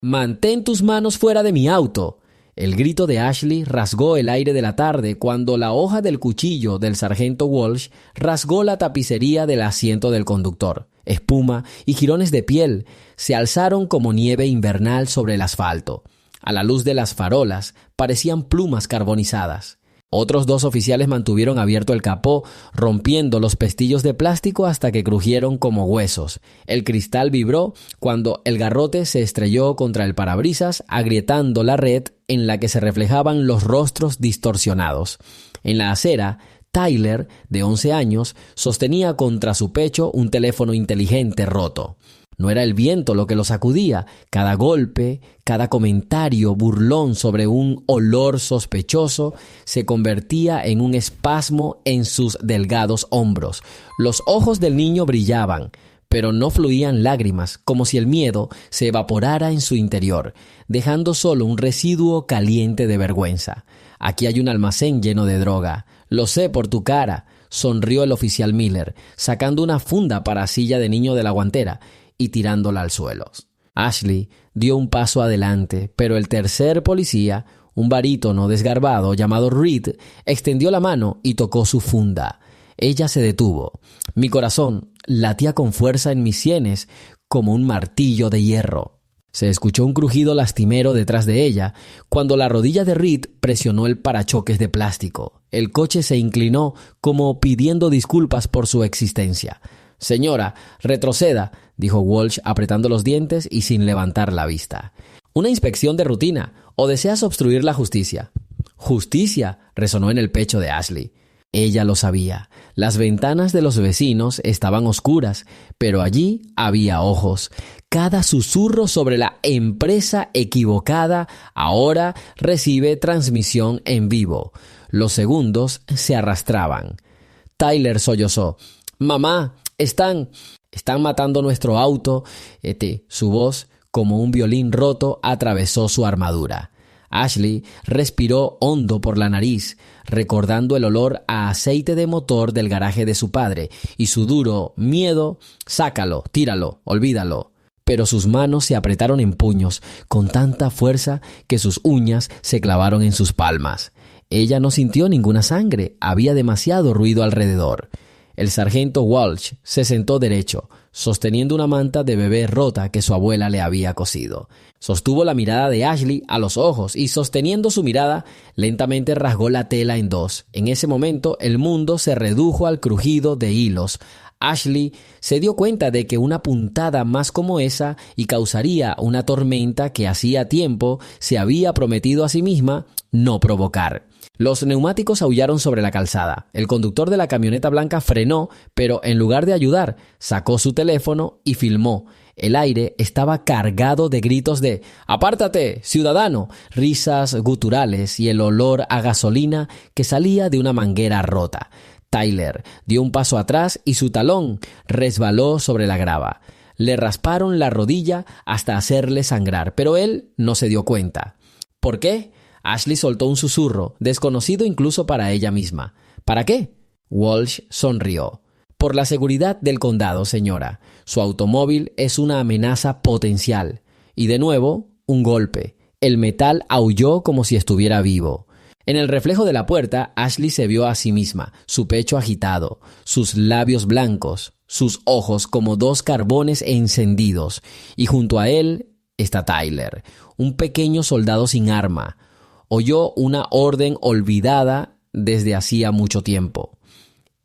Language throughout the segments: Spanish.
«¡Mantén tus manos fuera de mi auto!». El grito de Ashley rasgó el aire de la tarde cuando la hoja del cuchillo del sargento Walsh rasgó la tapicería del asiento del conductor. Espuma y jirones de piel se alzaron como nieve invernal sobre el asfalto. A la luz de las farolas parecían plumas carbonizadas. Otros 2 oficiales mantuvieron abierto el capó, rompiendo los pestillos de plástico hasta que crujieron como huesos. El cristal vibró cuando el garrote se estrelló contra el parabrisas, agrietando la red en la que se reflejaban los rostros distorsionados. En la acera, Tyler, de 11 años, sostenía contra su pecho un teléfono inteligente roto. No era el viento lo que lo sacudía. Cada golpe, cada comentario burlón sobre un olor sospechoso se convertía en un espasmo en sus delgados hombros. Los ojos del niño brillaban, pero no fluían lágrimas, como si el miedo se evaporara en su interior, dejando solo un residuo caliente de vergüenza. «Aquí hay un almacén lleno de droga. Lo sé por tu cara», sonrió el oficial Miller, sacando una funda para silla de niño de la guantera y tirándola al suelo. Ashley dio un paso adelante, pero el tercer policía, un barítono desgarbado llamado Reed, extendió la mano y tocó su funda. Ella se detuvo. Mi corazón latía con fuerza en mis sienes como un martillo de hierro. Se escuchó un crujido lastimero detrás de ella cuando la rodilla de Reed presionó el parachoques de plástico. El coche se inclinó como pidiendo disculpas por su existencia. «Señora, retroceda», dijo Walsh apretando los dientes y sin levantar la vista. «¿Una inspección de rutina o deseas obstruir la justicia?». «¿Justicia?», resonó en el pecho de Ashley. Ella lo sabía. Las ventanas de los vecinos estaban oscuras, pero allí había ojos. Cada susurro sobre la empresa equivocada ahora recibe transmisión en vivo. Los segundos se arrastraban. Tyler sollozó. «Mamá, están matando nuestro auto». Su voz, como un violín roto, atravesó su armadura. Ashley respiró hondo por la nariz, recordando el olor a aceite de motor del garaje de su padre y su duro miedo. «Sácalo, tíralo, olvídalo». Pero sus manos se apretaron en puños con tanta fuerza que sus uñas se clavaron en sus palmas. Ella no sintió ninguna sangre, había demasiado ruido alrededor. El sargento Walsh se sentó derecho, sosteniendo una manta de bebé rota que su abuela le había cosido. Sostuvo la mirada de Ashley a los ojos y, sosteniendo su mirada, lentamente rasgó la tela en 2. En ese momento, el mundo se redujo al crujido de hilos. Ashley se dio cuenta de que una puntada más como esa y causaría una tormenta que hacía tiempo se había prometido a sí misma no provocar. Los neumáticos aullaron sobre la calzada. El conductor de la camioneta blanca frenó, pero en lugar de ayudar, sacó su teléfono y filmó. El aire estaba cargado de gritos de «¡Apártate, ciudadano!», risas guturales y el olor a gasolina que salía de una manguera rota. Tyler dio un paso atrás y su talón resbaló sobre la grava. Le rasparon la rodilla hasta hacerle sangrar, pero él no se dio cuenta. ¿Por qué? Ashley soltó un susurro, desconocido incluso para ella misma. ¿Para qué? Walsh sonrió. «Por la seguridad del condado, señora. Su automóvil es una amenaza potencial». Y de nuevo, un golpe. El metal aulló como si estuviera vivo. En el reflejo de la puerta, Ashley se vio a sí misma, su pecho agitado, sus labios blancos, sus ojos como 2 carbones encendidos. Y junto a él está Tyler, un pequeño soldado sin arma. Oyó una orden olvidada desde hacía mucho tiempo.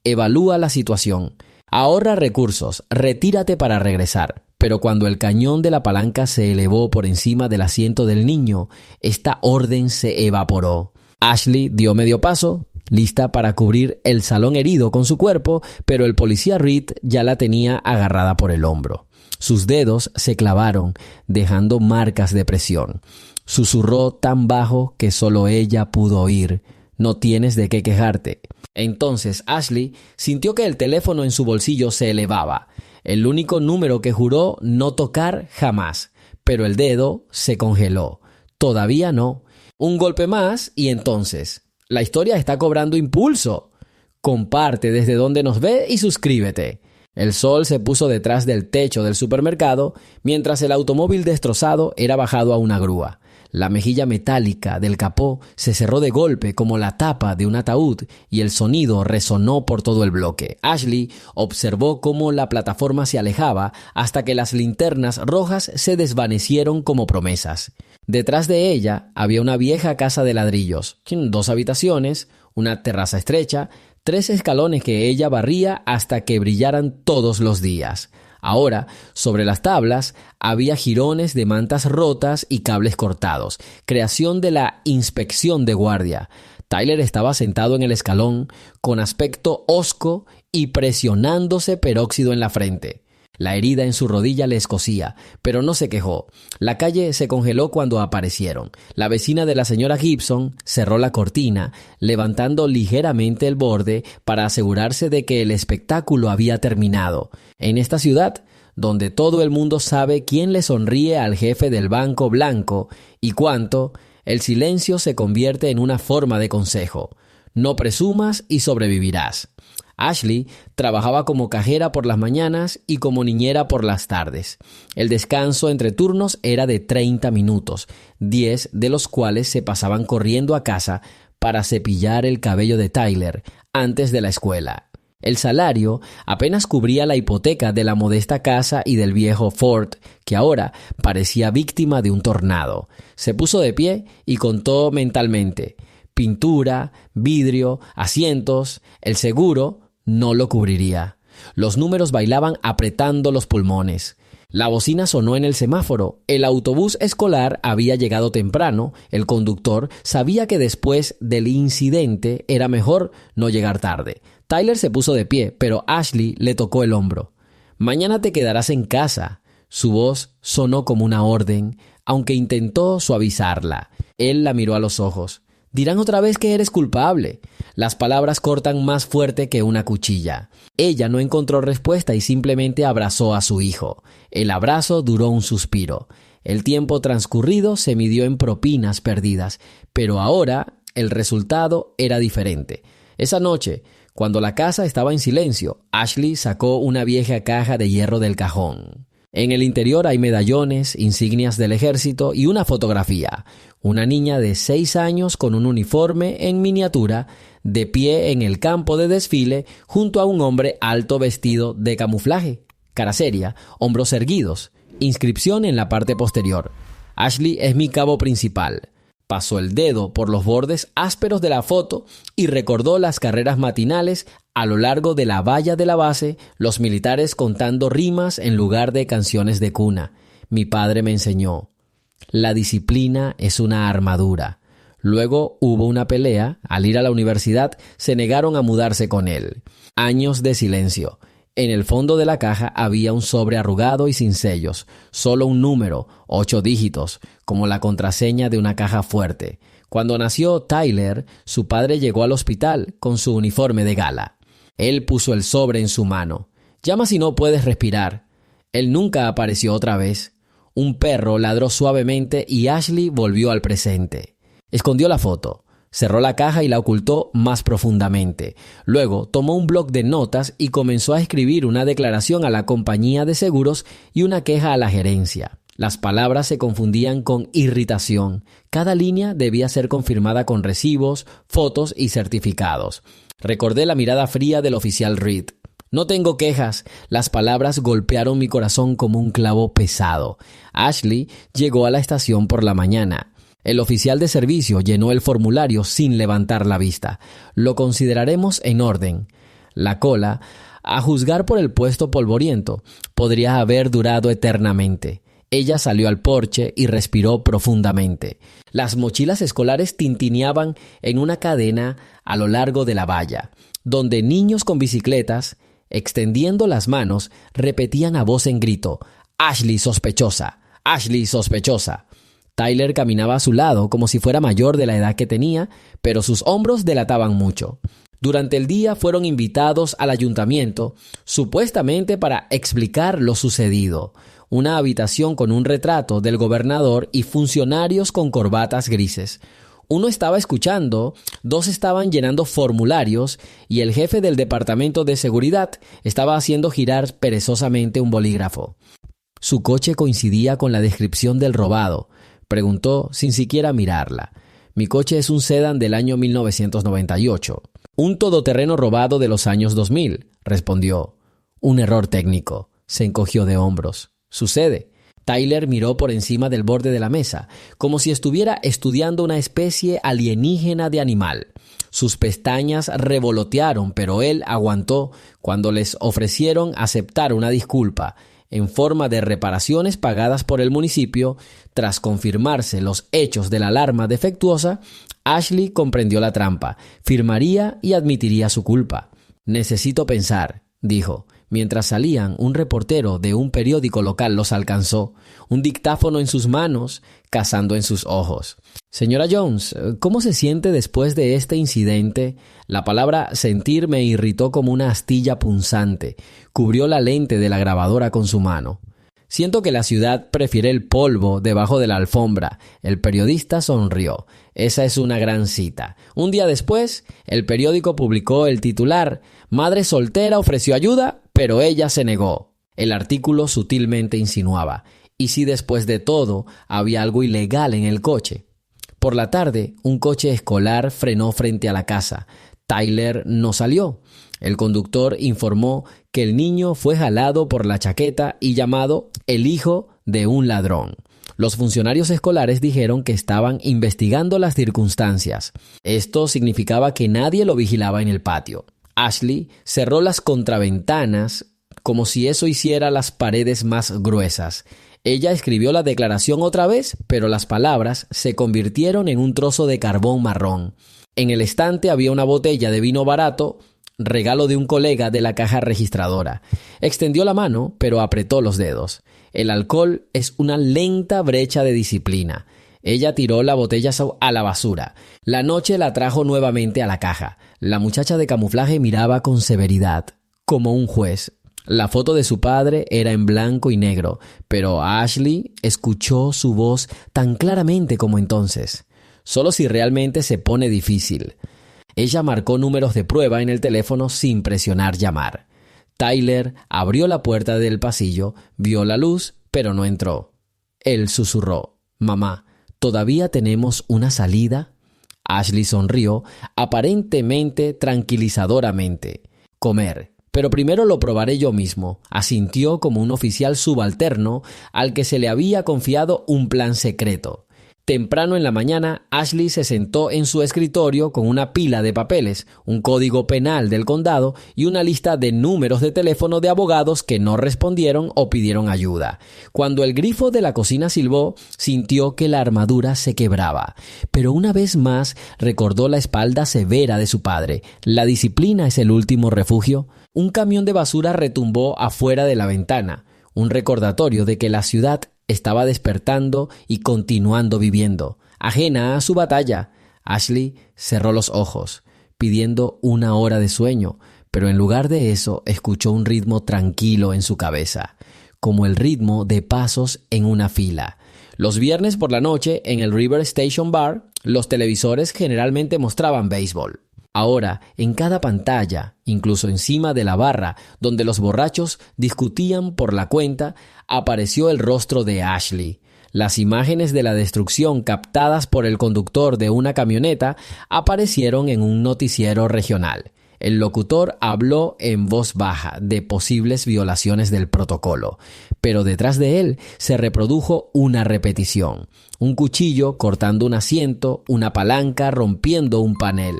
Evalúa la situación. Ahorra recursos. Retírate para regresar. Pero cuando el cañón de la palanca se elevó por encima del asiento del niño, esta orden se evaporó. Ashley dio medio paso, lista para cubrir el salón herido con su cuerpo, pero el policía Reed ya la tenía agarrada por el hombro. Sus dedos se clavaron, dejando marcas de presión. Susurró tan bajo que solo ella pudo oír. «No tienes de qué quejarte». Entonces Ashley sintió que el teléfono en su bolsillo se elevaba, el único número que juró no tocar jamás, pero el dedo se congeló. Todavía no. Un golpe más y entonces, la historia está cobrando impulso. Comparte desde donde nos ve y suscríbete. El sol se puso detrás del techo del supermercado mientras el automóvil destrozado era bajado a una grúa. La mejilla metálica del capó se cerró de golpe como la tapa de un ataúd y el sonido resonó por todo el bloque. Ashley observó cómo la plataforma se alejaba hasta que las linternas rojas se desvanecieron como promesas. Detrás de ella había una vieja casa de ladrillos, 2 habitaciones, una terraza estrecha, 3 escalones que ella barría hasta que brillaran todos los días. Ahora, sobre las tablas, había jirones de mantas rotas y cables cortados, creación de la inspección de guardia. Tyler estaba sentado en el escalón, con aspecto hosco y presionándose peróxido en la frente. La herida en su rodilla le escocía, pero no se quejó. La calle se congeló cuando aparecieron. La vecina de la señora Gibson cerró la cortina, levantando ligeramente el borde para asegurarse de que el espectáculo había terminado. En esta ciudad, donde todo el mundo sabe quién le sonríe al jefe del Banco Blanco y cuánto, el silencio se convierte en una forma de consejo. No presumas y sobrevivirás. Ashley trabajaba como cajera por las mañanas y como niñera por las tardes. El descanso entre turnos era de 30 minutos, 10 de los cuales se pasaban corriendo a casa para cepillar el cabello de Tyler antes de la escuela. El salario apenas cubría la hipoteca de la modesta casa y del viejo Ford, que ahora parecía víctima de un tornado. Se puso de pie y contó mentalmente: pintura, vidrio, asientos, el seguro no lo cubriría. Los números bailaban apretando los pulmones. La bocina sonó en el semáforo. El autobús escolar había llegado temprano. El conductor sabía que después del incidente era mejor no llegar tarde. Tyler se puso de pie, pero Ashley le tocó el hombro. «Mañana te quedarás en casa». Su voz sonó como una orden, aunque intentó suavizarla. Él la miró a los ojos. «Dirán otra vez que eres culpable». Las palabras cortan más fuerte que una cuchilla. Ella no encontró respuesta y simplemente abrazó a su hijo. El abrazo duró un suspiro. El tiempo transcurrido se midió en propinas perdidas, pero ahora el resultado era diferente. Esa noche, cuando la casa estaba en silencio, Ashley sacó una vieja caja de hierro del cajón. En el interior hay medallones, insignias del ejército y una fotografía. Una niña de 6 años con un uniforme en miniatura, de pie en el campo de desfile, junto a un hombre alto vestido de camuflaje. Cara seria, hombros erguidos, inscripción en la parte posterior: «Ashley es mi cabo principal». Pasó el dedo por los bordes ásperos de la foto y recordó las carreras matinales a lo largo de la valla de la base, los militares contando rimas en lugar de canciones de cuna. «Mi padre me enseñó. La disciplina es una armadura». Luego hubo una pelea. Al ir a la universidad, se negaron a mudarse con él. Años de silencio. En el fondo de la caja había un sobre arrugado y sin sellos, solo un número, 8 dígitos, como la contraseña de una caja fuerte. Cuando nació Tyler, su padre llegó al hospital con su uniforme de gala. Él puso el sobre en su mano. «Llama si no puedes respirar». Él nunca apareció otra vez. Un perro ladró suavemente y Ashley volvió al presente. Escondió la foto, cerró la caja y la ocultó más profundamente. Luego tomó un bloc de notas y comenzó a escribir una declaración a la compañía de seguros y una queja a la gerencia. Las palabras se confundían con irritación. Cada línea debía ser confirmada con recibos, fotos y certificados. Recordé la mirada fría del oficial Reed. «No tengo quejas». Las palabras golpearon mi corazón como un clavo pesado. Ashley llegó a la estación por la mañana. El oficial de servicio llenó el formulario sin levantar la vista. «Lo consideraremos en orden». La cola, a juzgar por el puesto polvoriento, podría haber durado eternamente. Ella salió al porche y respiró profundamente. Las mochilas escolares tintineaban en una cadena a lo largo de la valla, donde niños con bicicletas, extendiendo las manos, repetían a voz en grito: «Ashley sospechosa, Ashley sospechosa». Tyler caminaba a su lado como si fuera mayor de la edad que tenía, pero sus hombros delataban mucho. Durante el día fueron invitados al ayuntamiento, supuestamente para explicar lo sucedido. Una habitación con un retrato del gobernador y funcionarios con corbatas grises. Uno estaba escuchando, dos estaban llenando formularios y el jefe del departamento de seguridad estaba haciendo girar perezosamente un bolígrafo. Su coche coincidía con la descripción del robado. Preguntó sin siquiera mirarla. Mi coche es un sedán del año 1998. Un todoterreno robado de los años 2000, respondió. Un error técnico. Se encogió de hombros. Sucede. Tyler miró por encima del borde de la mesa, como si estuviera estudiando una especie alienígena de animal. Sus pestañas revolotearon, pero él aguantó cuando les ofrecieron aceptar una disculpa en forma de reparaciones pagadas por el municipio. Tras confirmarse los hechos de la alarma defectuosa, Ashley comprendió la trampa, firmaría y admitiría su culpa. Necesito pensar, dijo. Mientras salían, un reportero de un periódico local los alcanzó, un dictáfono en sus manos, cazando en sus ojos. Señora Jones, ¿cómo se siente después de este incidente? La palabra sentir me irritó como una astilla punzante. Cubrió la lente de la grabadora con su mano. Siento que la ciudad prefiere el polvo debajo de la alfombra. El periodista sonrió. Esa es una gran cita. Un día después, el periódico publicó el titular: Madre soltera ofreció ayuda, pero ella se negó. El artículo sutilmente insinuaba: ¿y si después de todo había algo ilegal en el coche? Por la tarde, un coche escolar frenó frente a la casa. Tyler no salió. El conductor informó que el niño fue jalado por la chaqueta y llamado el hijo de un ladrón. Los funcionarios escolares dijeron que estaban investigando las circunstancias. Esto significaba que nadie lo vigilaba en el patio. Ashley cerró las contraventanas como si eso hiciera las paredes más gruesas. Ella escribió la declaración otra vez, pero las palabras se convirtieron en un trozo de carbón marrón. En el estante había una botella de vino barato, regalo de un colega de la caja registradora. Extendió la mano, pero apretó los dedos. El alcohol es una lenta brecha de disciplina. Ella tiró la botella a la basura. La noche la trajo nuevamente a la caja. La muchacha de camuflaje miraba con severidad, como un juez. La foto de su padre era en blanco y negro, pero Ashley escuchó su voz tan claramente como entonces. Solo si realmente se pone difícil. Ella marcó números de prueba en el teléfono sin presionar llamar. Tyler abrió la puerta del pasillo, vio la luz, pero no entró. Él susurró: «Mamá, ¿todavía tenemos una salida?» Ashley sonrió, aparentemente tranquilizadoramente. «Comer. Pero primero lo probaré yo mismo», asintió como un oficial subalterno al que se le había confiado un plan secreto. Temprano en la mañana, Ashley se sentó en su escritorio con una pila de papeles, un código penal del condado y una lista de números de teléfono de abogados que no respondieron o pidieron ayuda. Cuando el grifo de la cocina silbó, sintió que la armadura se quebraba. Pero una vez más recordó la espalda severa de su padre. La disciplina es el último refugio. Un camión de basura retumbó afuera de la ventana, un recordatorio de que la ciudad estaba despertando y continuando viviendo, ajena a su batalla. Ashley cerró los ojos, pidiendo una hora de sueño, pero en lugar de eso escuchó un ritmo tranquilo en su cabeza, como el ritmo de pasos en una fila. Los viernes por la noche, en el River Station Bar, los televisores generalmente mostraban béisbol. Ahora, en cada pantalla, incluso encima de la barra donde los borrachos discutían por la cuenta, apareció el rostro de Ashley. Las imágenes de la destrucción captadas por el conductor de una camioneta aparecieron en un noticiero regional. El locutor habló en voz baja de posibles violaciones del protocolo, pero detrás de él se reprodujo una repetición: un cuchillo cortando un asiento, una palanca rompiendo un panel.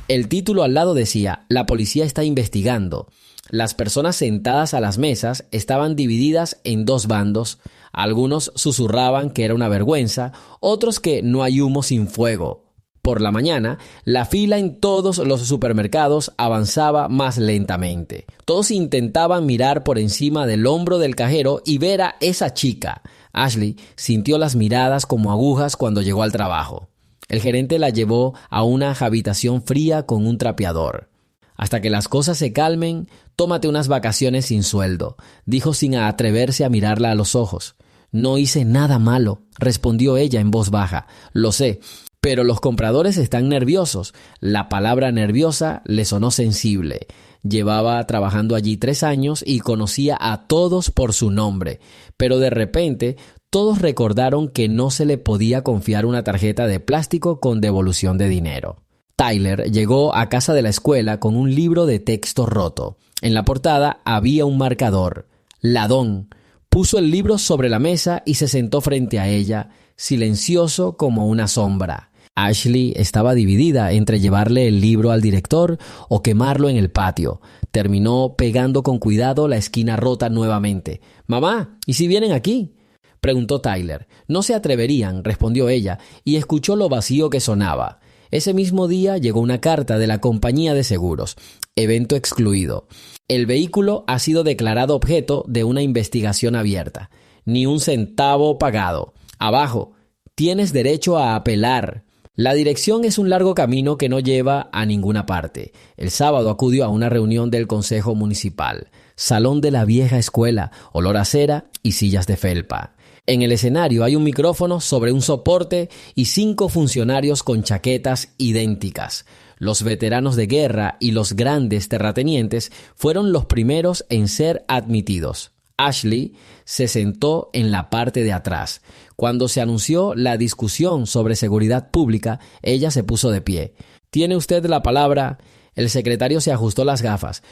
El título al lado decía: «La policía está investigando». Las personas sentadas a las mesas estaban divididas en dos bandos. Algunos susurraban que era una vergüenza, otros que no hay humo sin fuego. Por la mañana, la fila en todos los supermercados avanzaba más lentamente. Todos intentaban mirar por encima del hombro del cajero y ver a esa chica. Ashley sintió las miradas como agujas cuando llegó al trabajo. El gerente la llevó a una habitación fría con un trapeador. «Hasta que las cosas se calmen, tómate unas vacaciones sin sueldo», dijo sin atreverse a mirarla a los ojos. «No hice nada malo», respondió ella en voz baja. «Lo sé, Pero los compradores están nerviosos. La palabra nerviosa le sonó sensible. Llevaba trabajando allí 3 años y conocía a todos por su nombre. Pero de repente, todos recordaron que no se le podía confiar una tarjeta de plástico con devolución de dinero. Tyler llegó a casa de la escuela con un libro de texto roto. En la portada había un marcador. Ladón. Puso el libro sobre la mesa y se sentó frente a ella, silencioso como una sombra. Ashley estaba dividida entre llevarle el libro al director o quemarlo en el patio. Terminó pegando con cuidado la esquina rota nuevamente. «Mamá, ¿y si vienen aquí?», preguntó Tyler. «No se atreverían», respondió ella, y escuchó lo vacío que sonaba. Ese mismo día llegó una carta de la compañía de seguros. Evento excluido. El vehículo ha sido declarado objeto de una investigación abierta. Ni un centavo pagado. Abajo, tienes derecho a apelar. La dirección es un largo camino que no lleva a ninguna parte. El sábado acudió a una reunión del Consejo Municipal. Salón de la vieja escuela, olor a cera y sillas de felpa. En el escenario hay un micrófono sobre un soporte y 5 funcionarios con chaquetas idénticas. Los veteranos de guerra y los grandes terratenientes fueron los primeros en ser admitidos. Ashley se sentó en la parte de atrás. Cuando se anunció la discusión sobre seguridad pública, ella se puso de pie. «¿Tiene usted la palabra?». El secretario se ajustó las gafas.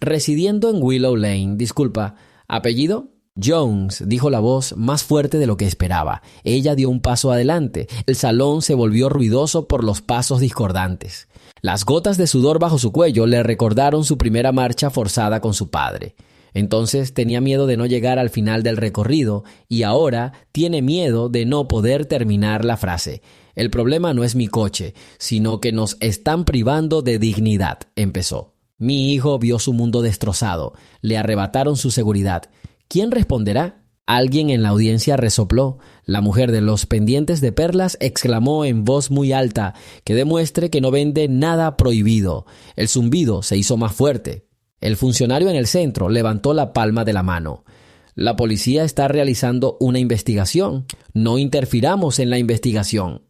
Residiendo en Willow Lane, disculpa. ¿Apellido? «Jones», dijo la voz más fuerte de lo que esperaba. Ella dio un paso adelante. El salón se volvió ruidoso por los pasos discordantes. Las gotas de sudor bajo su cuello le recordaron su primera marcha forzada con su padre. Entonces tenía miedo de no llegar al final del recorrido y ahora tiene miedo de no poder terminar la frase. «El problema no es mi coche, sino que nos están privando de dignidad», empezó. «Mi hijo vio su mundo destrozado. Le arrebataron su seguridad. ¿Quién responderá?». Alguien en la audiencia resopló. La mujer de los pendientes de perlas exclamó en voz muy alta: «Que demuestre que no vende nada prohibido». El zumbido se hizo más fuerte. El funcionario en el centro levantó la palma de la mano. «La policía está realizando una investigación. No interfiramos en la investigación».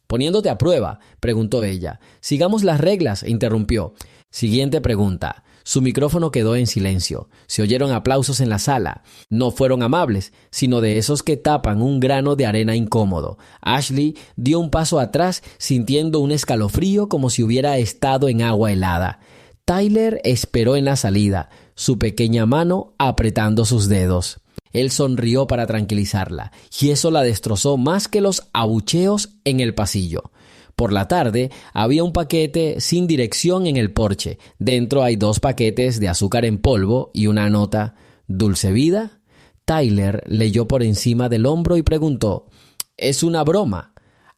«Poniéndote a prueba», preguntó ella. «Sigamos las reglas», interrumpió. Siguiente pregunta. Su micrófono quedó en silencio. Se oyeron aplausos en la sala. No fueron amables, sino de esos que tapan un grano de arena incómodo. Ashley dio un paso atrás, sintiendo un escalofrío como si hubiera estado en agua helada. Tyler esperó en la salida, su pequeña mano apretando sus dedos. Él sonrió para tranquilizarla, y eso la destrozó más que los abucheos en el pasillo. Por la tarde había un paquete sin dirección en el porche. Dentro hay 2 paquetes de azúcar en polvo y una nota: «¿Dulce vida?». Tyler leyó por encima del hombro y preguntó: «¿Es una broma?».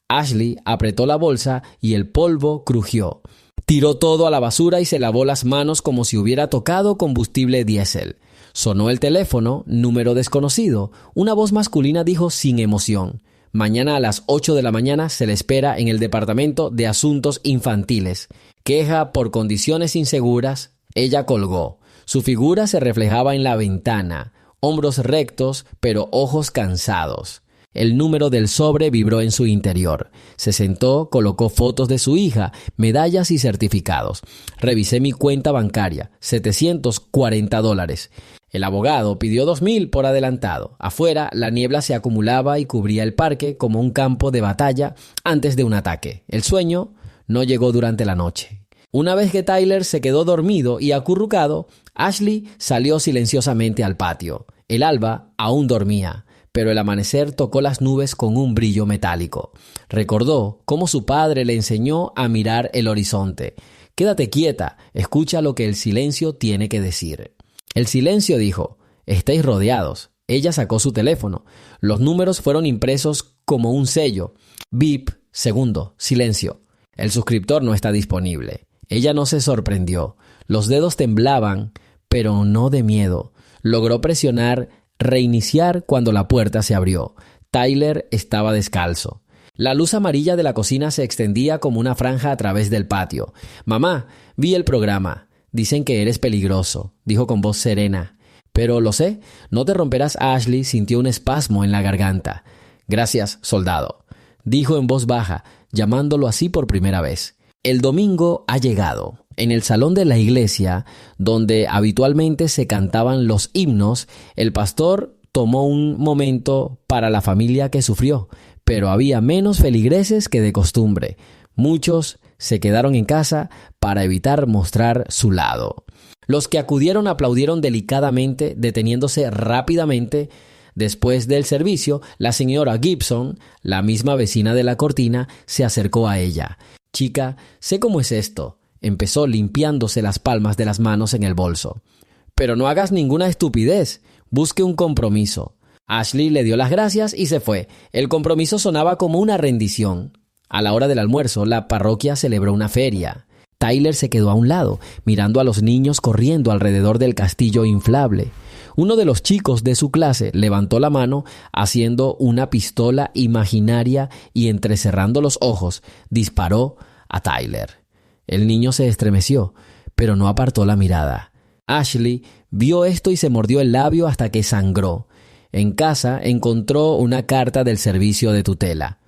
Ashley apretó la bolsa y el polvo crujió. Tiró todo a la basura y se lavó las manos como si hubiera tocado combustible diésel. Sonó el teléfono, número desconocido. Una voz masculina dijo sin emoción: «Mañana a las 8 de la mañana se le espera en el Departamento de Asuntos Infantiles. Queja por condiciones inseguras». Ella colgó. Su figura se reflejaba en la ventana. Hombros rectos, pero ojos cansados. El número del sobre vibró en su interior. Se sentó, colocó fotos de su hija, medallas y certificados. «Revisé mi cuenta bancaria, $740. El abogado pidió $2,000 por adelantado. Afuera, la niebla se acumulaba y cubría el parque como un campo de batalla antes de un ataque. El sueño no llegó durante la noche. Una vez que Tyler se quedó dormido y acurrucado, Ashley salió silenciosamente al patio. El alba aún dormía, pero el amanecer tocó las nubes con un brillo metálico. Recordó cómo su padre le enseñó a mirar el horizonte. «Quédate quieta, escucha lo que el silencio tiene que decir». El silencio dijo: «Estáis rodeados». Ella sacó su teléfono. Los números fueron impresos como un sello. Bip, segundo, silencio. El suscriptor no está disponible. Ella no se sorprendió. Los dedos temblaban, pero no de miedo. Logró presionar reiniciar cuando la puerta se abrió. Tyler estaba descalzo. La luz amarilla de la cocina se extendía como una franja a través del patio. «Mamá, vi el programa. Dicen que eres peligroso», dijo con voz serena. «Pero lo sé, no te romperás». Ashley sintió un espasmo en la garganta. «Gracias, soldado». dijo en voz baja, llamándolo así por primera vez. El domingo ha llegado. En el salón de la iglesia, donde habitualmente se cantaban los himnos, el pastor tomó un momento para la familia que sufrió, pero había menos feligreses que de costumbre. Muchos se quedaron en casa para evitar mostrar su lado. Los que acudieron aplaudieron delicadamente, deteniéndose rápidamente. Después del servicio, la señora Gibson, la misma vecina de la cortina, se acercó a ella. «Chica, sé cómo es esto», empezó limpiándose las palmas de las manos en el bolso. «Pero no hagas ninguna estupidez. Busque un compromiso». Ashley le dio las gracias y se fue. El compromiso sonaba como una rendición. A la hora del almuerzo, la parroquia celebró una feria. Tyler se quedó a un lado, mirando a los niños corriendo alrededor del castillo inflable. Uno de los chicos de su clase levantó la mano haciendo una pistola imaginaria y entrecerrando los ojos, disparó a Tyler. El niño se estremeció, pero no apartó la mirada. Ashley vio esto y se mordió el labio hasta que sangró. En casa encontró una carta del servicio de tutela.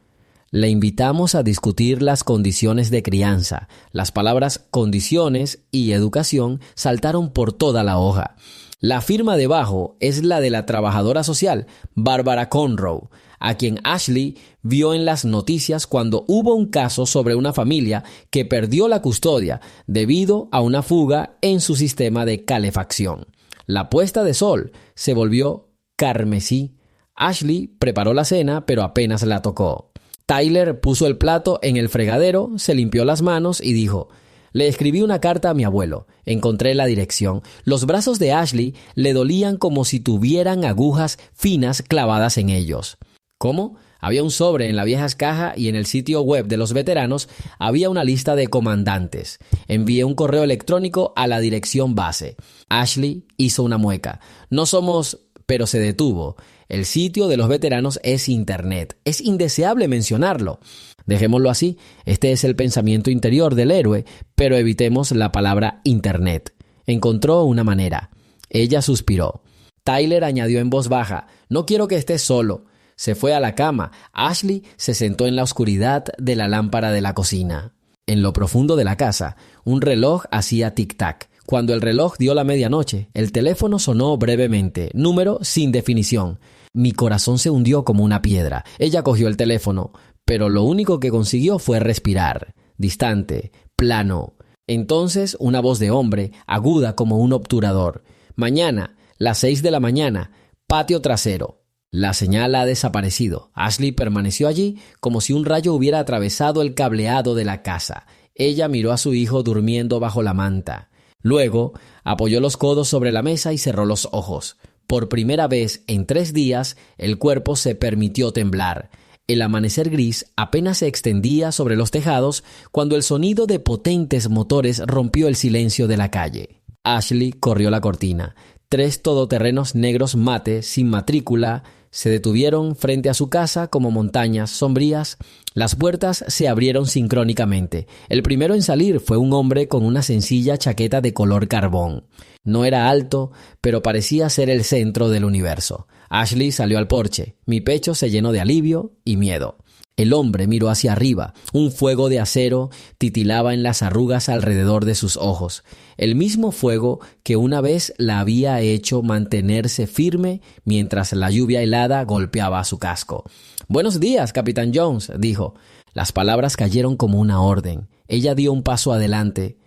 Le invitamos a discutir las condiciones de crianza. Las palabras condiciones y educación saltaron por toda la hoja. La firma debajo es la de la trabajadora social, Barbara Conroe, a quien Ashley vio en las noticias cuando hubo un caso sobre una familia que perdió la custodia debido a una fuga en su sistema de calefacción. La puesta de sol se volvió carmesí. Ashley preparó la cena, pero apenas la tocó. Tyler puso el plato en el fregadero, se limpió las manos y dijo: «Le escribí una carta a mi abuelo. Encontré la dirección». Los brazos de Ashley le dolían como si tuvieran agujas finas clavadas en ellos. ¿Cómo? Había un sobre en la vieja caja y en el sitio web de los veteranos había una lista de comandantes. Envié un correo electrónico a la dirección base. Ashley hizo una mueca. «No somos...» pero se detuvo. El sitio de los veteranos es Internet. Es indeseable mencionarlo. Dejémoslo así. Este es el pensamiento interior del héroe, pero evitemos la palabra Internet. Encontró una manera. Ella suspiró. Tyler añadió en voz baja: «No quiero que estés solo». Se fue a la cama. Ashley se sentó en la oscuridad de la lámpara de la cocina. En lo profundo de la casa, un reloj hacía tic-tac. Cuando el reloj dio la medianoche, el teléfono sonó brevemente, número sin definición. Mi corazón se hundió como una piedra. Ella cogió el teléfono, pero lo único que consiguió fue respirar, distante, plano. Entonces una voz de hombre, aguda como un obturador. «Mañana, las 6 de la mañana, patio trasero». La señal ha desaparecido. Ashley permaneció allí como si un rayo hubiera atravesado el cableado de la casa. Ella miró a su hijo durmiendo bajo la manta. Luego, apoyó los codos sobre la mesa y cerró los ojos. Por primera vez en 3 días, el cuerpo se permitió temblar. El amanecer gris apenas se extendía sobre los tejados cuando el sonido de potentes motores rompió el silencio de la calle. Ashley corrió la cortina. 3 todoterrenos negros mate, sin matrícula, se detuvieron frente a su casa como montañas sombrías. Las puertas se abrieron sincrónicamente. El primero en salir fue un hombre con una sencilla chaqueta de color carbón. No era alto, pero parecía ser el centro del universo. Ashley salió al porche. Mi pecho se llenó de alivio y miedo. El hombre miró hacia arriba. Un fuego de acero titilaba en las arrugas alrededor de sus ojos. El mismo fuego que una vez la había hecho mantenerse firme mientras la lluvia helada golpeaba su casco. «Buenos días, Capitán Jones», dijo. Las palabras cayeron como una orden. Ella dio un paso adelante.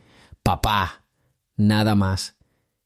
«Papá». Nada más.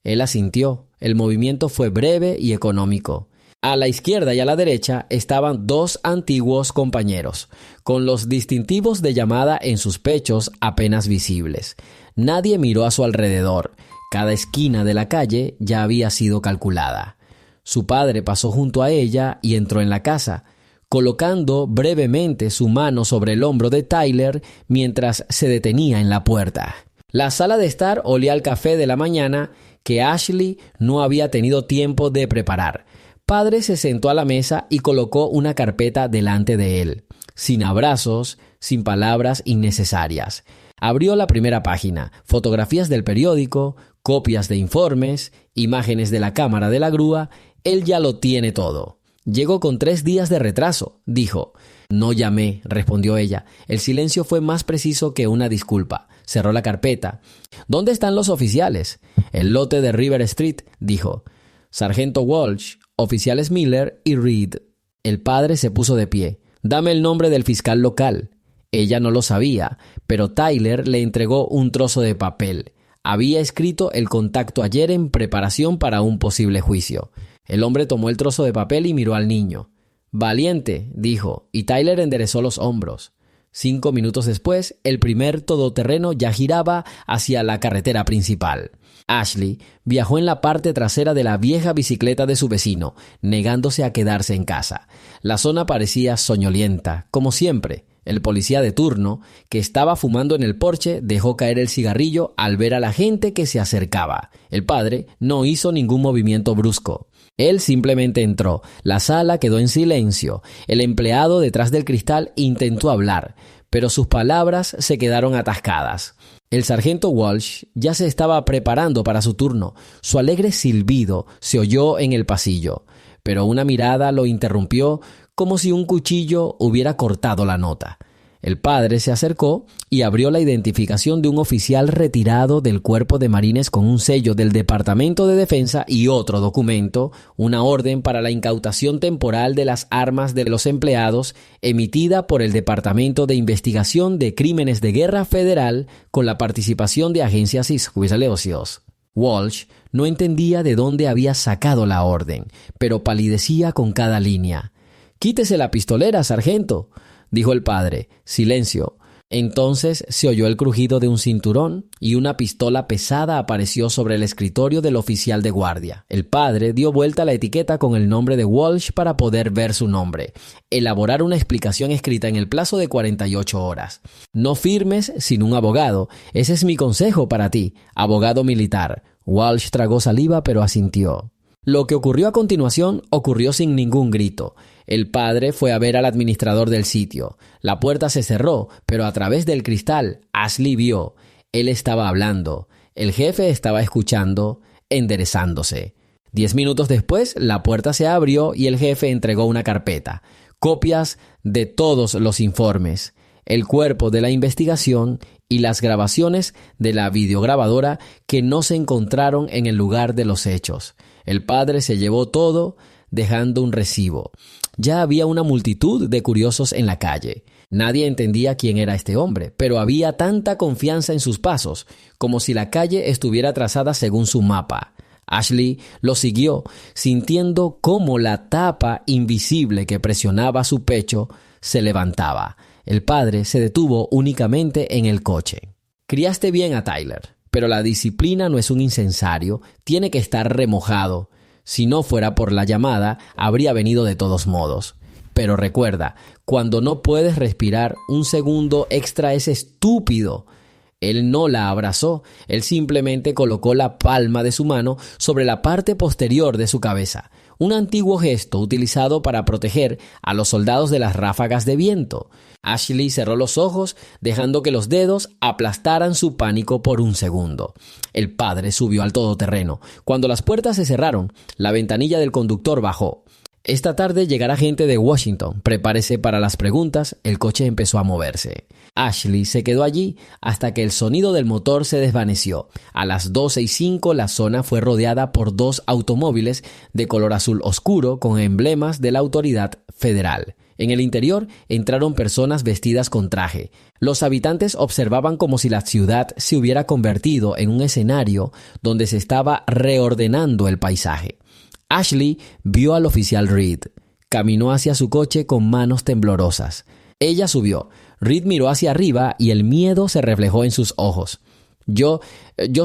Él asintió. El movimiento fue breve y económico. A la izquierda y a la derecha estaban 2 antiguos compañeros, con los distintivos de llamada en sus pechos apenas visibles. Nadie miró a su alrededor. Cada esquina de la calle ya había sido calculada. Su padre pasó junto a ella y entró en la casa, colocando brevemente su mano sobre el hombro de Tyler mientras se detenía en la puerta. La sala de estar olía al café de la mañana que Ashley no había tenido tiempo de preparar. Padre se sentó a la mesa y colocó una carpeta delante de él, sin abrazos, sin palabras innecesarias. Abrió la primera página, fotografías del periódico, copias de informes, imágenes de la cámara de la grúa. Él ya lo tiene todo. Llegó con 3 días de retraso, dijo. No llamé, respondió ella. El silencio fue más preciso que una disculpa. Cerró la carpeta. ¿Dónde están los oficiales? El lote de River Street, dijo. Sargento Walsh, oficiales Miller y Reed. El padre se puso de pie. Dame el nombre del fiscal local. Ella no lo sabía, pero Tyler le entregó un trozo de papel. Había escrito el contacto ayer en preparación para un posible juicio. El hombre tomó el trozo de papel y miró al niño. «Valiente», dijo, y Tyler enderezó los hombros. 5 minutos después, el primer todoterreno ya giraba hacia la carretera principal. Ashley viajó en la parte trasera de la vieja bicicleta de su vecino, negándose a quedarse en casa. La zona parecía soñolienta, como siempre. El policía de turno, que estaba fumando en el porche, dejó caer el cigarrillo al ver a la gente que se acercaba. El padre no hizo ningún movimiento brusco. Él simplemente entró. La sala quedó en silencio. El empleado detrás del cristal intentó hablar, pero sus palabras se quedaron atascadas. El sargento Walsh ya se estaba preparando para su turno. Su alegre silbido se oyó en el pasillo, pero una mirada lo interrumpió como si un cuchillo hubiera cortado la nota. El padre se acercó y abrió la identificación de un oficial retirado del Cuerpo de Marines con un sello del Departamento de Defensa y otro documento, una orden para la incautación temporal de las armas de los empleados, emitida por el Departamento de Investigación de Crímenes de Guerra Federal con la participación de agencias israelíes. Walsh no entendía de dónde había sacado la orden, pero palidecía con cada línea. «Quítese la pistolera, sargento», dijo el padre. Silencio. Entonces se oyó el crujido de un cinturón y una pistola pesada apareció sobre el escritorio del oficial de guardia. El padre dio vuelta a la etiqueta con el nombre de Walsh para poder ver su nombre. Elaborar una explicación escrita en el plazo de 48 horas. No firmes sin un abogado. Ese es mi consejo para ti, abogado militar. Walsh tragó saliva pero asintió. Lo que ocurrió a continuación ocurrió sin ningún grito. El padre fue a ver al administrador del sitio. La puerta se cerró, pero a través del cristal, Ashley vio. Él estaba hablando. El jefe estaba escuchando, enderezándose. 10 minutos después, la puerta se abrió y el jefe entregó una carpeta. Copias de todos los informes, el cuerpo de la investigación y las grabaciones de la videograbadora que no se encontraron en el lugar de los hechos. El padre se llevó todo, dejando un recibo. Ya había una multitud de curiosos en la calle. Nadie entendía quién era este hombre, pero había tanta confianza en sus pasos, como si la calle estuviera trazada según su mapa. Ashley lo siguió, sintiendo cómo la tapa invisible que presionaba su pecho se levantaba. El padre se detuvo únicamente en el coche. «Criaste bien a Tyler, pero la disciplina no es un incensario, tiene que estar remojado. Si no fuera por la llamada, habría venido de todos modos. Pero recuerda, cuando no puedes respirar, un segundo extra es estúpido». Él no la abrazó, él simplemente colocó la palma de su mano sobre la parte posterior de su cabeza, un antiguo gesto utilizado para proteger a los soldados de las ráfagas de viento. Ashley cerró los ojos, dejando que los dedos aplastaran su pánico por un segundo. El padre subió al todoterreno. Cuando las puertas se cerraron, la ventanilla del conductor bajó. «Esta tarde llegará gente de Washington. Prepárese para las preguntas». El coche empezó a moverse. Ashley se quedó allí hasta que el sonido del motor se desvaneció. A las 12:05 la zona fue rodeada por 2 automóviles de color azul oscuro con emblemas de la autoridad federal. En el interior entraron personas vestidas con traje. Los habitantes observaban como si la ciudad se hubiera convertido en un escenario donde se estaba reordenando el paisaje. Ashley vio al oficial Reed. Caminó hacia su coche con manos temblorosas. Ella subió. Reed miró hacia arriba y el miedo se reflejó en sus ojos. Yo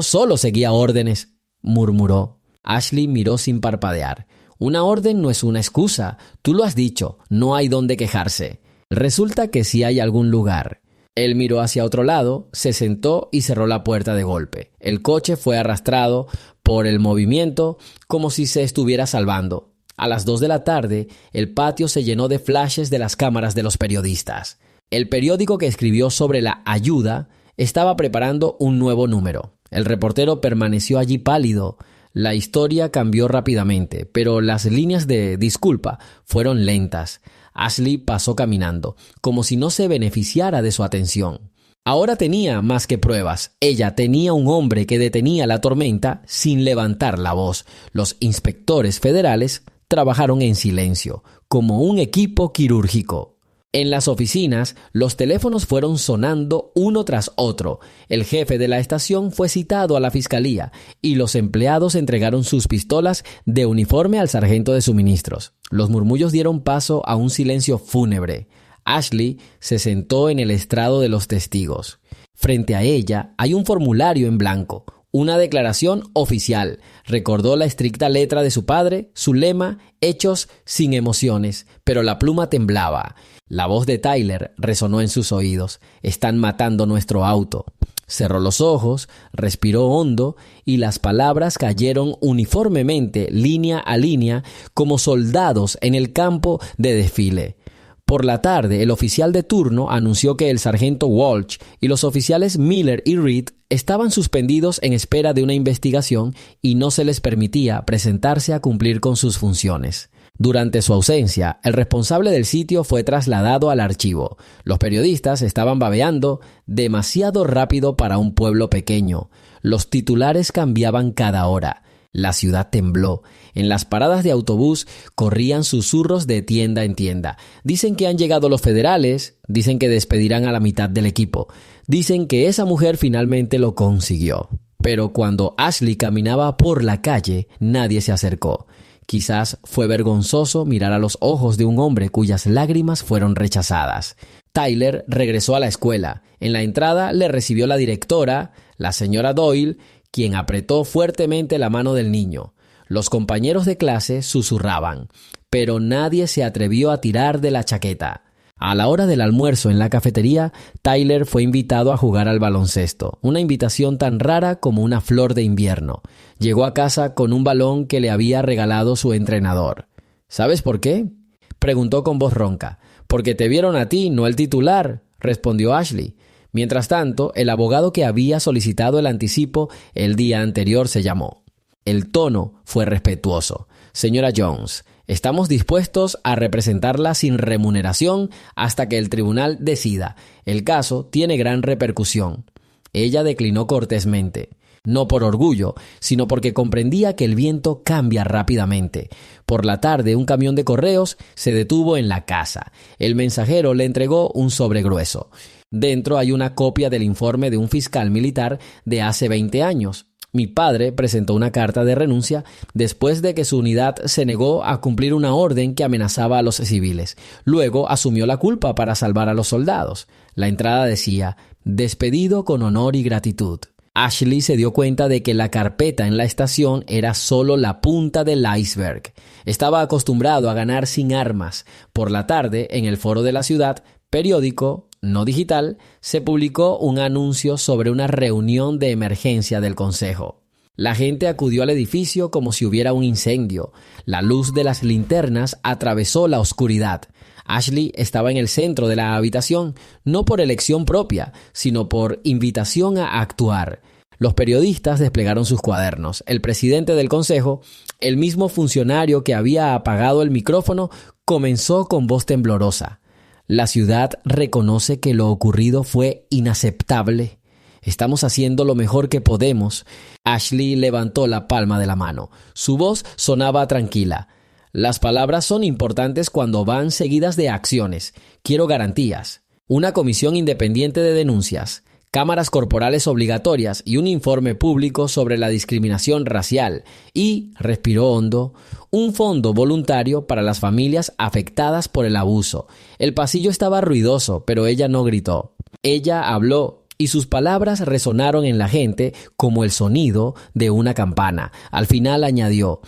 solo seguía órdenes», murmuró. Ashley miró sin parpadear. «Una orden no es una excusa. Tú lo has dicho. No hay dónde quejarse. Resulta que sí hay algún lugar». Él miró hacia otro lado, se sentó y cerró la puerta de golpe. El coche fue arrastrado por el movimiento como si se estuviera salvando. A las 2 de la tarde, el patio se llenó de flashes de las cámaras de los periodistas. El periódico que escribió sobre la ayuda estaba preparando un nuevo número. El reportero permaneció allí pálido. La historia cambió rápidamente, pero las líneas de disculpa fueron lentas. Ashley pasó caminando, como si no se beneficiara de su atención. Ahora tenía más que pruebas. Ella tenía un hombre que detenía la tormenta sin levantar la voz. Los inspectores federales trabajaron en silencio, como un equipo quirúrgico. En las oficinas, los teléfonos fueron sonando uno tras otro. El jefe de la estación fue citado a la fiscalía y los empleados entregaron sus pistolas de uniforme al sargento de suministros. Los murmullos dieron paso a un silencio fúnebre. Ashley se sentó en el estrado de los testigos. Frente a ella hay un formulario en blanco, una declaración oficial. Recordó la estricta letra de su padre, su lema, hechos sin emociones, pero la pluma temblaba. La voz de Tyler resonó en sus oídos. Están matando nuestro auto. Cerró los ojos, respiró hondo y las palabras cayeron uniformemente, línea a línea, como soldados en el campo de desfile. Por la tarde, el oficial de turno anunció que el sargento Walsh y los oficiales Miller y Reed estaban suspendidos en espera de una investigación y no se les permitía presentarse a cumplir con sus funciones. Durante su ausencia, el responsable del sitio fue trasladado al archivo. Los periodistas estaban babeando demasiado rápido para un pueblo pequeño. Los titulares cambiaban cada hora. La ciudad tembló. En las paradas de autobús corrían susurros de tienda en tienda. Dicen que han llegado los federales, dicen que despedirán a la mitad del equipo. Dicen que esa mujer finalmente lo consiguió. Pero cuando Ashley caminaba por la calle, nadie se acercó. Quizás fue vergonzoso mirar a los ojos de un hombre cuyas lágrimas fueron rechazadas. Tyler regresó a la escuela. En la entrada le recibió la directora, la señora Doyle, quien apretó fuertemente la mano del niño. Los compañeros de clase susurraban, pero nadie se atrevió a tirar de la chaqueta. A la hora del almuerzo en la cafetería, Tyler fue invitado a jugar al baloncesto, una invitación tan rara como una flor de invierno. Llegó a casa con un balón que le había regalado su entrenador. ¿Sabes por qué?, preguntó con voz ronca. «Porque te vieron a ti, no al titular», respondió Ashley. Mientras tanto, el abogado que había solicitado el anticipo el día anterior se llamó. El tono fue respetuoso. «Señora Jones, estamos dispuestos a representarla sin remuneración hasta que el tribunal decida. El caso tiene gran repercusión». Ella declinó cortésmente. No por orgullo, sino porque comprendía que el viento cambia rápidamente. Por la tarde, un camión de correos se detuvo en la casa. El mensajero le entregó un sobre grueso. Dentro hay una copia del informe de un fiscal militar de hace 20 años. Mi padre presentó una carta de renuncia después de que su unidad se negó a cumplir una orden que amenazaba a los civiles. Luego asumió la culpa para salvar a los soldados. La entrada decía: «Despedido con honor y gratitud». Ashley se dio cuenta de que la carpeta en la estación era solo la punta del iceberg. Estaba acostumbrado a ganar sin armas. Por la tarde, en el foro de la ciudad, periódico, no digital, se publicó un anuncio sobre una reunión de emergencia del consejo. La gente acudió al edificio como si hubiera un incendio. La luz de las linternas atravesó la oscuridad. Ashley estaba en el centro de la habitación, no por elección propia, sino por invitación a actuar. Los periodistas desplegaron sus cuadernos. El presidente del consejo, el mismo funcionario que había apagado el micrófono, comenzó con voz temblorosa. «La ciudad reconoce que lo ocurrido fue inaceptable. Estamos haciendo lo mejor que podemos». Ashley levantó la palma de la mano. Su voz sonaba tranquila. «Las palabras son importantes cuando van seguidas de acciones. Quiero garantías. Una comisión independiente de denuncias, cámaras corporales obligatorias y un informe público sobre la discriminación racial. Y», respiró hondo, «un fondo voluntario para las familias afectadas por el abuso». El pasillo estaba ruidoso, pero ella no gritó. Ella habló, y sus palabras resonaron en la gente como el sonido de una campana. Al final añadió: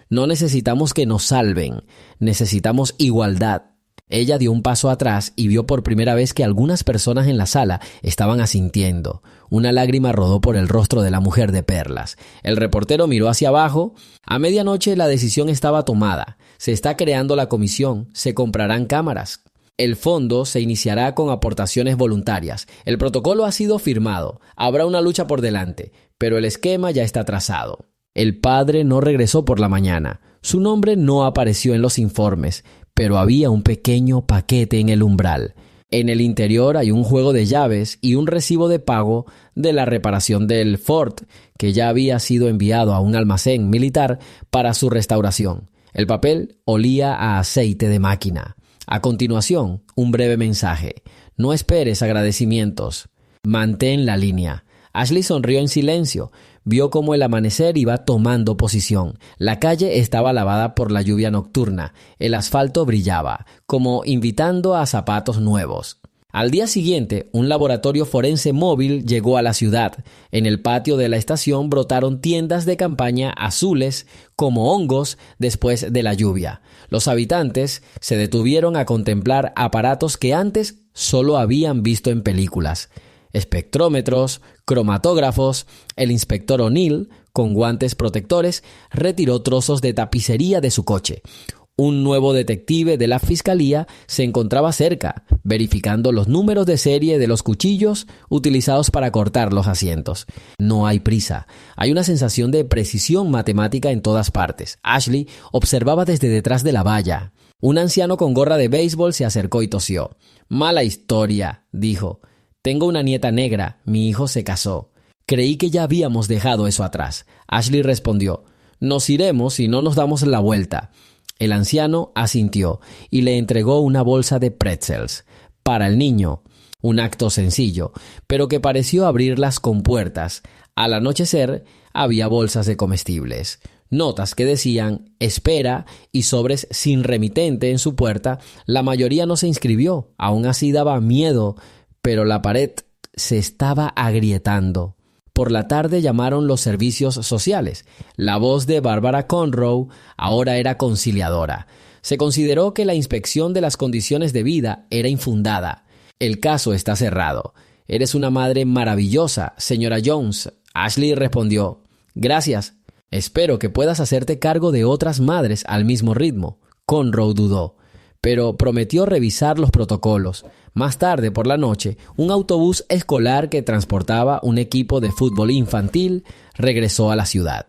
«No necesitamos que nos salven, necesitamos igualdad». Ella dio un paso atrás y vio por primera vez que algunas personas en la sala estaban asintiendo. Una lágrima rodó por el rostro de la mujer de perlas. El reportero miró hacia abajo. A medianoche la decisión estaba tomada. Se está creando la comisión, se comprarán cámaras. El fondo se iniciará con aportaciones voluntarias. El protocolo ha sido firmado. Habrá una lucha por delante, pero el esquema ya está trazado. El padre no regresó por la mañana. Su nombre no apareció en los informes, pero había un pequeño paquete en el umbral. En el interior hay un juego de llaves y un recibo de pago de la reparación del Ford, que ya había sido enviado a un almacén militar para su restauración. El papel olía a aceite de máquina. A continuación, un breve mensaje. No esperes agradecimientos. Mantén la línea. Ashley sonrió en silencio. Vio cómo el amanecer iba tomando posición. La calle estaba lavada por la lluvia nocturna. El asfalto brillaba, como invitando a zapatos nuevos. Al día siguiente, un laboratorio forense móvil llegó a la ciudad. En el patio de la estación brotaron tiendas de campaña azules como hongos después de la lluvia. Los habitantes se detuvieron a contemplar aparatos que antes solo habían visto en películas. Espectrómetros, cromatógrafos. El inspector O'Neill, con guantes protectores, retiró trozos de tapicería de su coche. Un nuevo detective de la fiscalía se encontraba cerca, verificando los números de serie de los cuchillos utilizados para cortar los asientos. No hay prisa. Hay una sensación de precisión matemática en todas partes. Ashley observaba desde detrás de la valla. Un anciano con gorra de béisbol se acercó y tosió. «Mala historia», dijo. «Tengo una nieta negra. Mi hijo se casó. Creí que ya habíamos dejado eso atrás». Ashley respondió. «Nos iremos si no nos damos la vuelta». El anciano asintió y le entregó una bolsa de pretzels. Para el niño, un acto sencillo, pero que pareció abrir las compuertas. Al anochecer, había bolsas de comestibles, notas que decían «espera» y sobres sin remitente en su puerta. La mayoría no se inscribió, aún así daba miedo, pero la pared se estaba agrietando. Por la tarde llamaron los servicios sociales. La voz de Barbara Conroe ahora era conciliadora. Se consideró que la inspección de las condiciones de vida era infundada. «El caso está cerrado. Eres una madre maravillosa, señora Jones». Ashley respondió. «Gracias. Espero que puedas hacerte cargo de otras madres al mismo ritmo». Conroe dudó, pero prometió revisar los protocolos. Más tarde por la noche, un autobús escolar que transportaba un equipo de fútbol infantil regresó a la ciudad.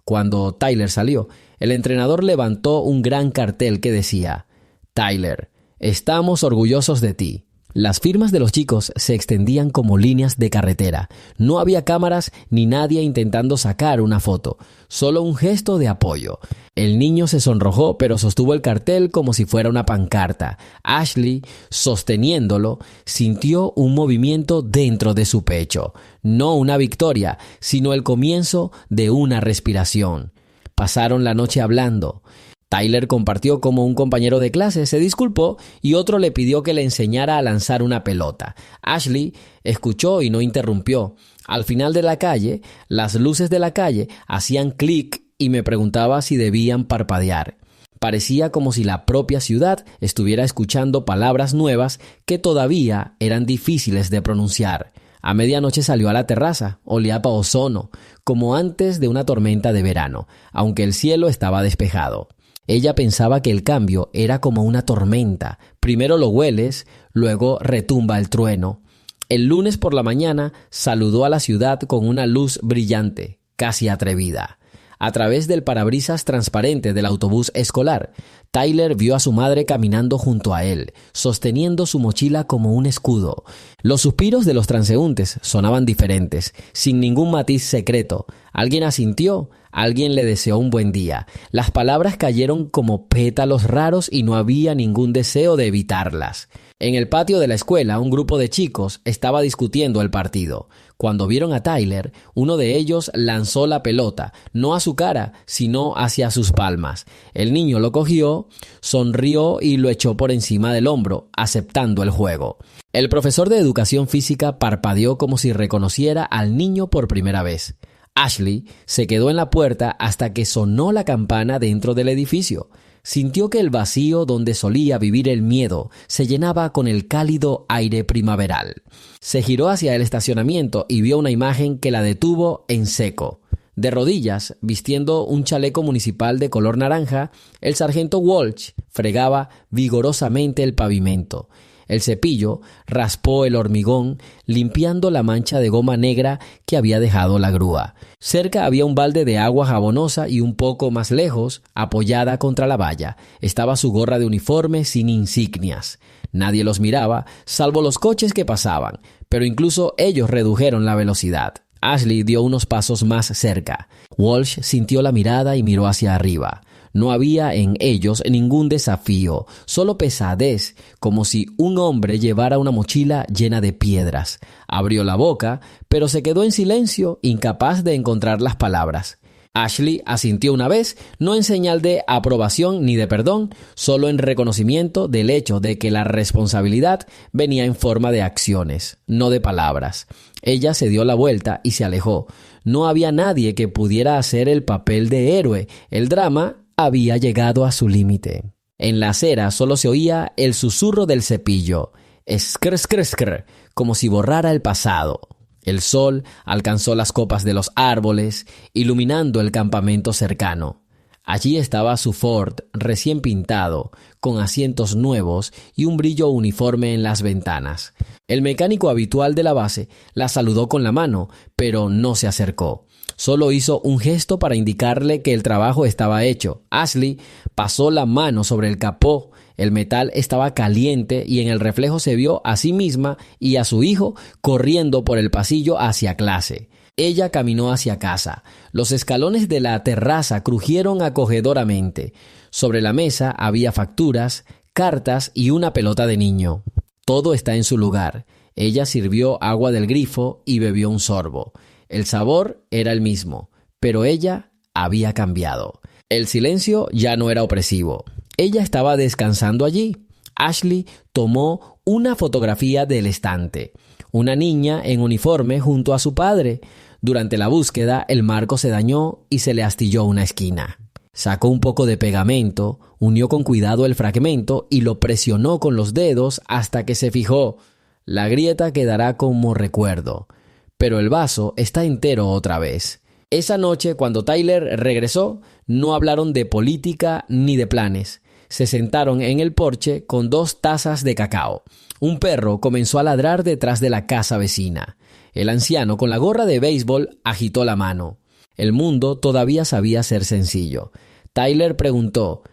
Cuando Tyler salió, el entrenador levantó un gran cartel que decía: «Tyler, estamos orgullosos de ti». Las firmas de los chicos se extendían como líneas de carretera. No había cámaras ni nadie intentando sacar una foto, solo un gesto de apoyo. El niño se sonrojó, pero sostuvo el cartel como si fuera una pancarta. Ashley, sosteniéndolo, sintió un movimiento dentro de su pecho. No una victoria, sino el comienzo de una respiración. Pasaron la noche hablando. Tyler compartió cómo un compañero de clase se disculpó y otro le pidió que le enseñara a lanzar una pelota. Ashley escuchó y no interrumpió. Al final de la calle, las luces de la calle hacían clic y me preguntaba si debían parpadear. Parecía como si la propia ciudad estuviera escuchando palabras nuevas que todavía eran difíciles de pronunciar. A medianoche salió a la terraza, olía a ozono, como antes de una tormenta de verano, aunque el cielo estaba despejado. Ella pensaba que el cambio era como una tormenta. Primero lo hueles, luego retumba el trueno. El lunes por la mañana saludó a la ciudad con una luz brillante, casi atrevida. A través del parabrisas transparente del autobús escolar, Tyler vio a su madre caminando junto a él, sosteniendo su mochila como un escudo. Los suspiros de los transeúntes sonaban diferentes, sin ningún matiz secreto. Alguien asintió, alguien le deseó un buen día. Las palabras cayeron como pétalos raros y no había ningún deseo de evitarlas. En el patio de la escuela, un grupo de chicos estaba discutiendo el partido. Cuando vieron a Tyler, uno de ellos lanzó la pelota, no a su cara, sino hacia sus palmas. El niño lo cogió, sonrió y lo echó por encima del hombro, aceptando el juego. El profesor de educación física parpadeó como si reconociera al niño por primera vez. Ashley se quedó en la puerta hasta que sonó la campana dentro del edificio. Sintió que el vacío donde solía vivir el miedo se llenaba con el cálido aire primaveral. Se giró hacia el estacionamiento y vio una imagen que la detuvo en seco. De rodillas, vistiendo un chaleco municipal de color naranja, el sargento Walsh fregaba vigorosamente el pavimento. El cepillo raspó el hormigón, limpiando la mancha de goma negra que había dejado la grúa. Cerca había un balde de agua jabonosa y un poco más lejos, apoyada contra la valla, estaba su gorra de uniforme sin insignias. Nadie los miraba, salvo los coches que pasaban, pero incluso ellos redujeron la velocidad. Ashley dio unos pasos más cerca. Walsh sintió la mirada y miró hacia arriba. No había en ellos ningún desafío, solo pesadez, como si un hombre llevara una mochila llena de piedras. Abrió la boca, pero se quedó en silencio, incapaz de encontrar las palabras. Ashley asintió una vez, no en señal de aprobación ni de perdón, solo en reconocimiento del hecho de que la responsabilidad venía en forma de acciones, no de palabras. Ella se dio la vuelta y se alejó. No había nadie que pudiera hacer el papel de héroe. El drama había llegado a su límite. En la acera solo se oía el susurro del cepillo, skr, skr, skr, como si borrara el pasado. El sol alcanzó las copas de los árboles, iluminando el campamento cercano. Allí estaba su Ford recién pintado, con asientos nuevos y un brillo uniforme en las ventanas. El mecánico habitual de la base la saludó con la mano, pero no se acercó. Solo hizo un gesto para indicarle que el trabajo estaba hecho. Ashley pasó la mano sobre el capó. El metal estaba caliente y en el reflejo se vio a sí misma y a su hijo corriendo por el pasillo hacia clase. Ella caminó hacia casa. Los escalones de la terraza crujieron acogedoramente. Sobre la mesa había facturas, cartas y una pelota de niño. Todo está en su lugar. Ella sirvió agua del grifo y bebió un sorbo. El sabor era el mismo, pero ella había cambiado. El silencio ya no era opresivo. Ella estaba descansando allí. Ashley tomó una fotografía del estante. Una niña en uniforme junto a su padre. Durante la búsqueda, el marco se dañó y se le astilló una esquina. Sacó un poco de pegamento, unió con cuidado el fragmento y lo presionó con los dedos hasta que se fijó. La grieta quedará como recuerdo, pero el vaso está entero otra vez. Esa noche, cuando Tyler regresó, no hablaron de política ni de planes. Se sentaron en el porche con 2 tazas de cacao. Un perro comenzó a ladrar detrás de la casa vecina. El anciano, con la gorra de béisbol, agitó la mano. El mundo todavía sabía ser sencillo. Tyler preguntó: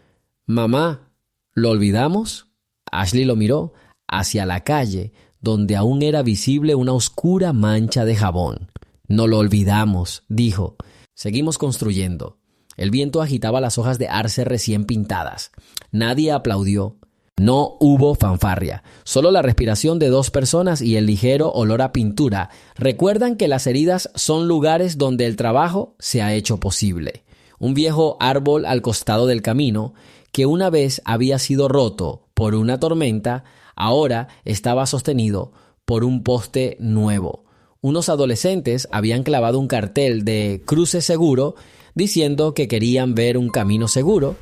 «Mamá, ¿lo olvidamos?» Ashley lo miró hacia la calle, donde aún era visible una oscura mancha de jabón. «No lo olvidamos», dijo. «Seguimos construyendo». El viento agitaba las hojas de arce recién pintadas. Nadie aplaudió. No hubo fanfarria. Solo la respiración de 2 personas y el ligero olor a pintura recuerdan que las heridas son lugares donde el trabajo se ha hecho posible. Un viejo árbol al costado del camino, que una vez había sido roto por una tormenta, ahora estaba sostenido por un poste nuevo. Unos adolescentes habían clavado un cartel de cruce seguro diciendo que querían ver un camino seguro.